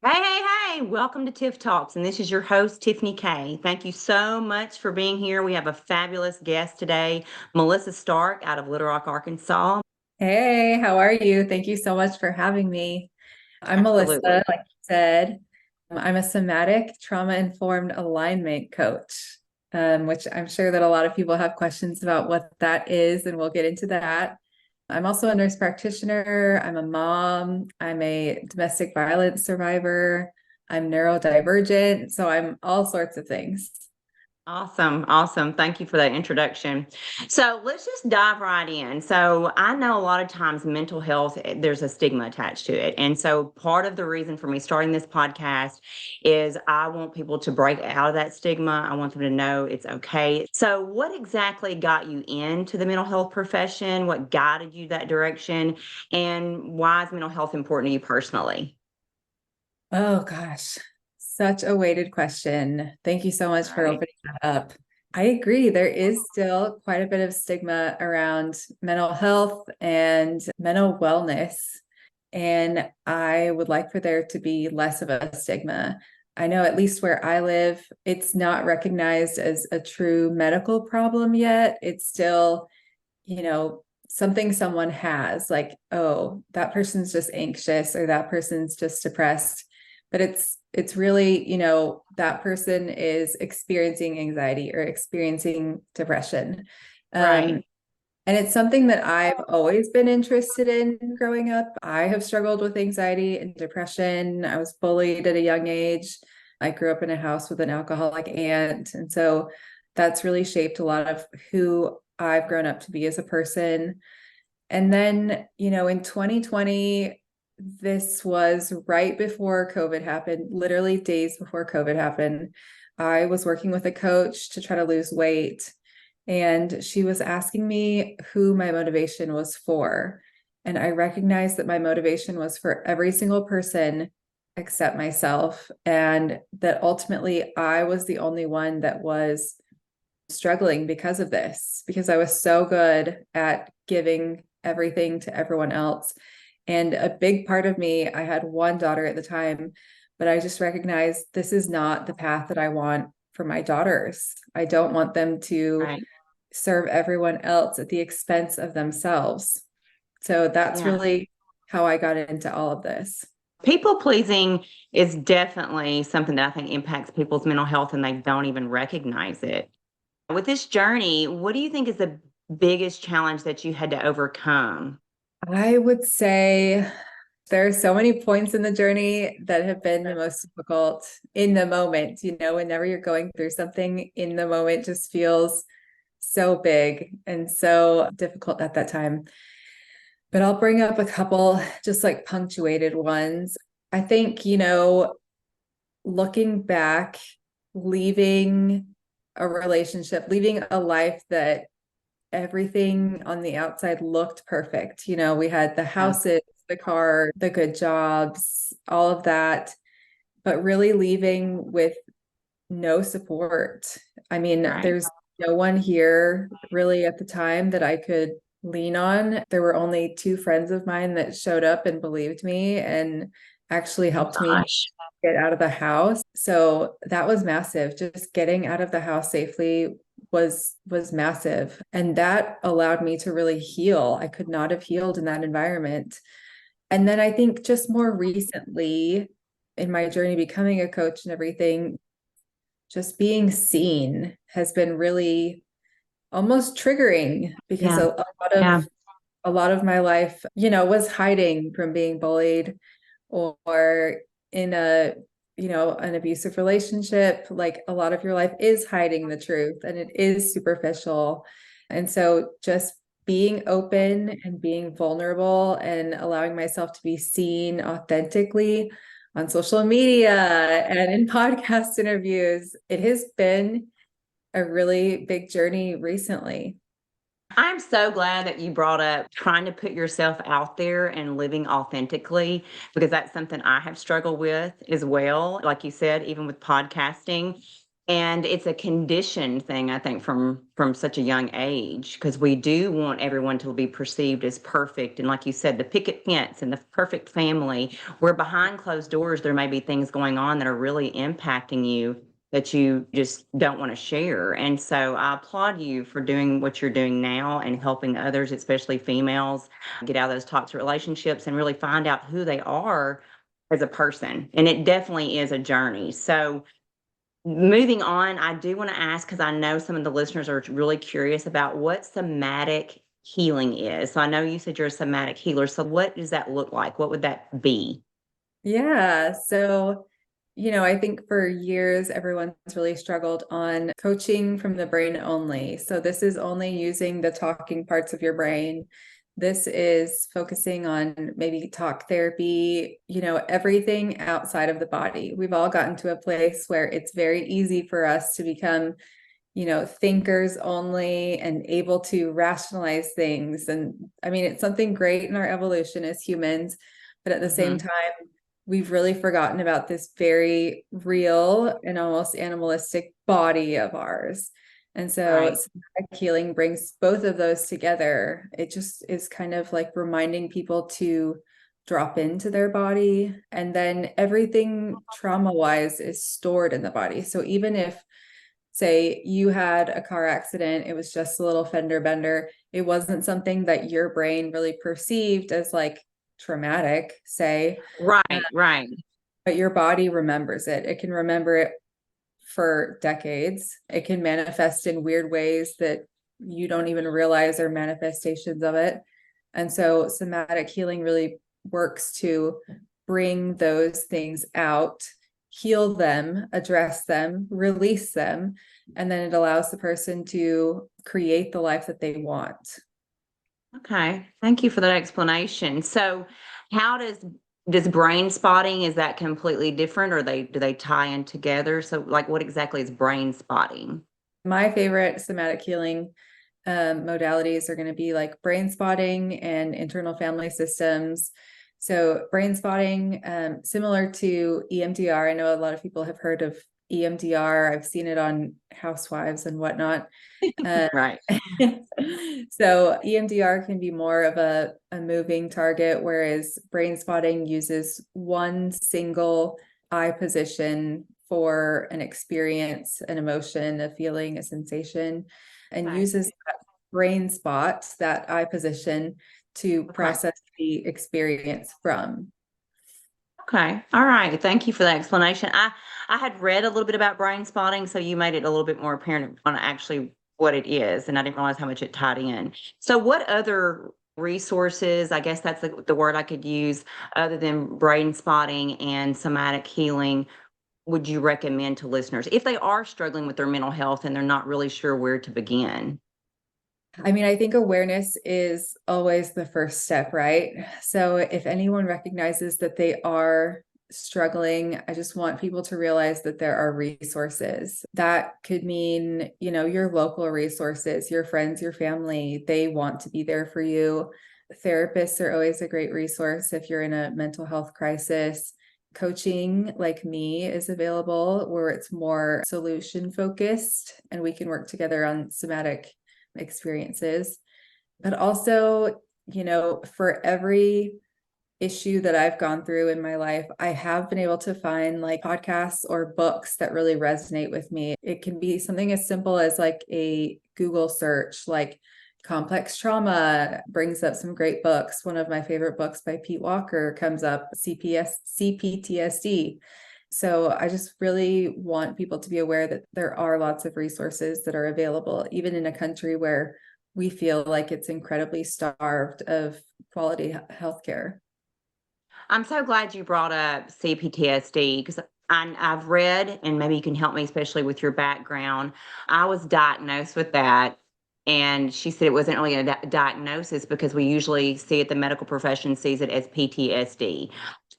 Hey, hey, hey, welcome to Tiff Talks. And this is your host, Tiffany Kay. Thank you so much for being here. We have a fabulous guest today, Melissa Stark out of Little Rock, Arkansas. Hey, how are you? Thank you so much for having me. I'm Melissa, Absolutely. like you said. I'm a somatic trauma-informed alignment coach, which I'm sure that a lot of people have questions about what that is, and we'll get into that. I'm also a nurse practitioner. I'm a mom. I'm a domestic violence survivor. I'm neurodivergent. So I'm all sorts of things. Awesome. Awesome. Thank you for that introduction. So let's just dive right in. So I know a lot of times mental health, there's a stigma attached to it. And so part of the reason for me starting this podcast is I want people to break out of that stigma. I want them to know it's okay. So what exactly got you into the mental health profession? What guided you that direction? And why is mental health important to you personally? Oh gosh, such a weighted question. Thank you so much for Right. opening that up. I agree. There is still quite a bit of stigma around mental health and mental wellness. And I would like for there to be less of a stigma. I know at least where I live, it's not recognized as a true medical problem yet. It's still, something someone has, like, oh, that person's just anxious or that person's just depressed. But it's really, that person is experiencing anxiety or experiencing depression. Um, Right. and it's something that I've always been interested in growing up. I have struggled with anxiety and depression. I was bullied at a young age. I grew up in a house with an alcoholic aunt. And so that's really shaped a lot of who I've grown up to be as a person. And then, in 2020, this was right before COVID happened, literally days before COVID happened. I was working with a coach to try to lose weight, and she was asking me who my motivation was for. And I recognized that my motivation was for every single person except myself, and that ultimately I was the only one that was struggling because of this, because I was so good at giving everything to everyone else. And a big part of me, I had one daughter at the time, but I just recognized this is not the path that I want for my daughters. I don't want them to Right. serve everyone else at the expense of themselves. So that's Yeah. really how I got into all of this. People pleasing is definitely something that I think impacts people's mental health and they don't even recognize it. With this journey, what do you think is the biggest challenge that you had to overcome? I would say there are so many points in the journey that have been the most difficult in the moment. Whenever you're going through something in the moment just feels so big and so difficult at that time. But I'll bring up a couple just like punctuated ones. I think, looking back, leaving a relationship, leaving a life that everything on the outside looked perfect. We had the Yeah. houses, the car, the good jobs, all of that, but really leaving with no support. I mean, Right. there's no one here really at the time that I could lean on. There were only two friends of mine that showed up and believed me and actually Oh helped me gosh. get out of the house. So that was massive. Just getting out of the house safely was massive. And that allowed me to really heal. I could not have healed in that environment. And then I think just more recently in my journey becoming a coach and everything, just being seen has been really almost triggering because Yeah. a lot Yeah. of a lot of my life, was hiding from being bullied or in an abusive relationship. Like a lot of your life is hiding the truth and it is superficial. And so just being open and being vulnerable and allowing myself to be seen authentically on social media and in podcast interviews, it has been a really big journey recently. I'm so glad that you brought up trying to put yourself out there and living authentically because that's something I have struggled with as well. Like you said, even with podcasting, And it's a conditioned thing, I think, from such a young age, because we do want everyone to be perceived as perfect. And like you said, the picket fence and the perfect family, where behind closed doors, there may be things going on that are really impacting you that you just don't want to share. And so I applaud you for doing what you're doing now and helping others, especially females, get out of those toxic relationships and really find out who they are as a person. And it definitely is a journey. So moving on, I do want to ask, because I know some of the listeners are really curious about what somatic healing is. So I know you said you're a somatic healer. So what does that look like? What would that be? Yeah. So, I think for years, everyone's really struggled on coaching from the brain only. So, this is only using the talking parts of your brain. This is focusing on maybe talk therapy, everything outside of the body. We've all gotten to a place where it's very easy for us to become, thinkers only and able to rationalize things. And I mean, it's something great in our evolution as humans, but at the same Mhm. time, we've really forgotten about this very real and almost animalistic body of ours. And so Right. somatic healing brings both of those together. It just is kind of like reminding people to drop into their body. And then everything trauma wise is stored in the body. So even if, say, you had a car accident, it was just a little fender bender, it wasn't something that your brain really perceived as like traumatic, say, Right. Right. but your body remembers it. It can remember it for decades. It can manifest in weird ways that you don't even realize are manifestations of it. And so somatic healing really works to bring those things out, heal them, address them, release them, and then it allows the person to create the life that they want. Okay. Thank you for that explanation. So how does brain spotting, is that completely different, or do they tie in together? So like what exactly is brain spotting? My favorite somatic healing modalities are going to be like brain spotting and internal family systems. So brain spotting, similar to EMDR. I know a lot of people have heard of EMDR. I've seen it on Housewives and whatnot. Uh, Right. so EMDR can be more of a moving target, whereas brain spotting uses one single eye position for an experience, an emotion, a feeling, a sensation, and Okay. uses that brain spot, that eye position, to Okay. process the experience from. Okay. All right. Thank you for that explanation. I had read a little bit about brain spotting, so you made it a little bit more apparent on actually what it is, and I didn't realize how much it tied in. So, what other resources, I guess that's the word I could use, other than brain spotting and somatic healing, would you recommend to listeners if they are struggling with their mental health and they're not really sure where to begin? I mean, I think awareness is always the first step, right? So if anyone recognizes that they are struggling, I just want people to realize that there are resources. That could mean, your local resources, your friends, your family, they want to be there for you. Therapists are always a great resource if you're in a mental health crisis. Coaching like me is available where it's more solution focused and we can work together on somatic experiences. But also, for every issue that I've gone through in my life, I have been able to find like podcasts or books that really resonate with me. It can be something as simple as like a Google search, like complex trauma brings up some great books. One of my favorite books by Pete Walker comes up, CPTSD. So I just really want people to be aware that there are lots of resources that are available, even in a country where we feel like it's incredibly starved of quality healthcare. I'm so glad you brought up CPTSD, because I've read, and maybe you can help me, especially with your background. I was diagnosed with that, and she said it wasn't really a diagnosis because we usually see it, the medical profession sees it as PTSD.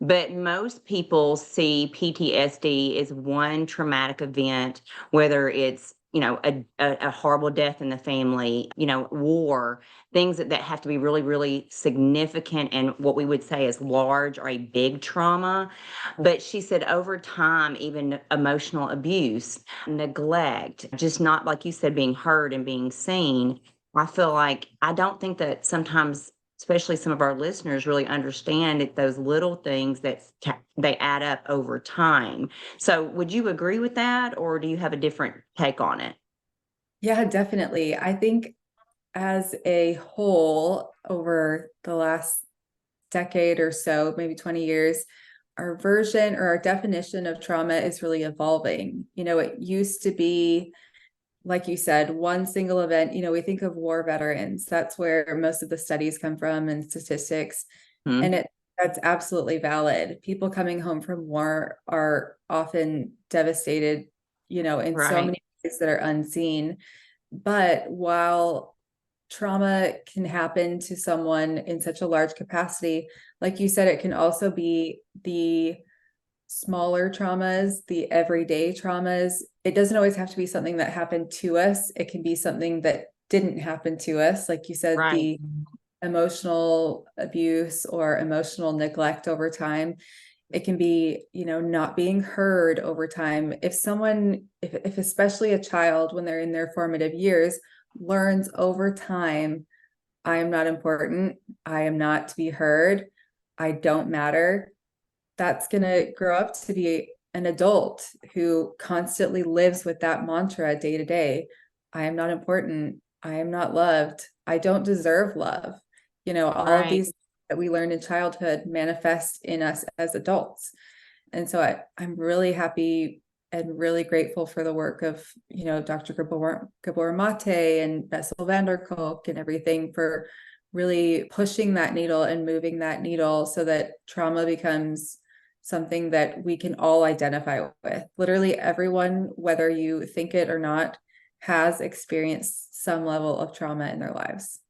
But most people see PTSD as one traumatic event, whether it's a horrible death in the family, war, things that have to be really, really significant and what we would say is large or a big trauma. But she said over time, even emotional abuse, neglect, just not like you said, being heard and being seen. I feel like I don't think that sometimes, especially some of our listeners, really understand that those little things that they add up over time. So would you agree with that, or do you have a different take on it? Yeah, definitely. I think as a whole, over the last decade or so, maybe 20 years, our version or our definition of trauma is really evolving. It used to be, like you said, one single event. We think of war veterans. That's where most of the studies come from and statistics. Hmm. And that's absolutely valid. People coming home from war are often devastated, in so Right. many ways that are unseen. But while trauma can happen to someone in such a large capacity, like you said, it can also be the smaller traumas, the everyday traumas. It doesn't always have to be something that happened to us. It can be something that didn't happen to us. Like you said, Right. the emotional abuse or emotional neglect over time. It can be, not being heard over time. If especially a child, when they're in their formative years, learns over time, I am not important, I am not to be heard, I don't matter, that's going to grow up to be an adult who constantly lives with that mantra day to day. I am not important, I am not loved, I don't deserve love. All of Right. these that we learn in childhood manifest in us as adults. And so I'm really happy and really grateful for the work of, Dr. Gabor Mate and Bessel van der Kolk and everything for really pushing that needle and moving that needle so that trauma becomes something that we can all identify with. Literally everyone, whether you think it or not, has experienced some level of trauma in their lives.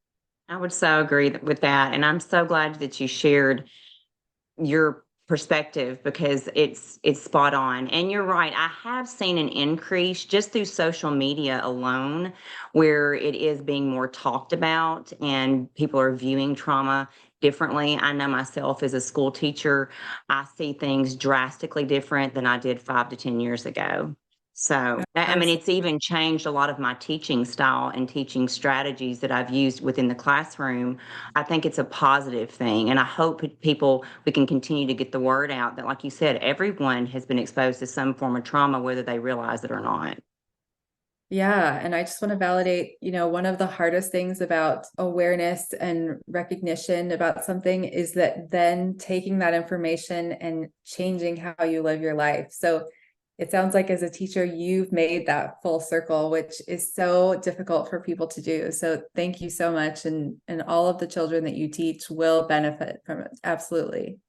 I would so agree with that. And I'm so glad that you shared your perspective because it's spot on. And you're right. I have seen an increase just through social media alone where it is being more talked about and people are viewing trauma differently. I know myself as a school teacher, I see things drastically different than I did 5 to 10 years ago. So, I mean, it's even changed a lot of my teaching style and teaching strategies that I've used within the classroom. I think it's a positive thing. And I hope we can continue to get the word out that, like you said, everyone has been exposed to some form of trauma, whether they realize it or not. Yeah, and I just want to validate, one of the hardest things about awareness and recognition about something is that then taking that information and changing how you live your life. So it sounds like as a teacher, you've made that full circle, which is so difficult for people to do. So thank you so much. And all of the children that you teach will benefit from it. Absolutely.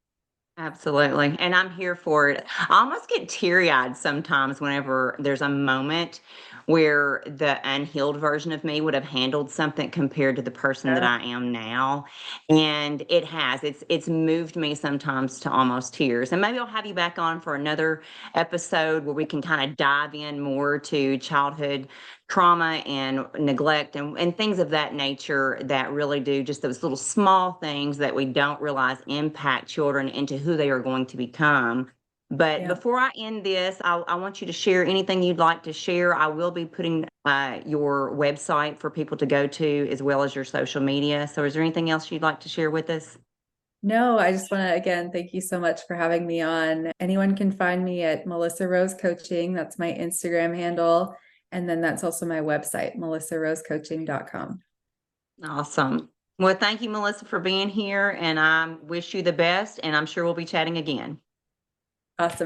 Absolutely. And I'm here for it. I almost get teary eyed sometimes whenever there's a moment where the unhealed version of me would have handled something compared to the person that Yeah. I am now. And it has. It's moved me sometimes to almost tears. And maybe I'll have you back on for another episode where we can kind of dive in more to childhood trauma and neglect and things of that nature that really do just those little small things that we don't realize impact children into who they are going to become. But Yeah. before I end this, I want you to share anything you'd like to share. I will be putting your website for people to go to as well as your social media. So is there anything else you'd like to share with us? No, I just want to again thank you so much for having me on. Anyone can find me at Melissa Rose Coaching. That's my Instagram handle. And then that's also my website, melissarosecoaching.com. Awesome. Well, thank you, Melissa, for being here, and I wish you the best, and I'm sure we'll be chatting again. Awesome.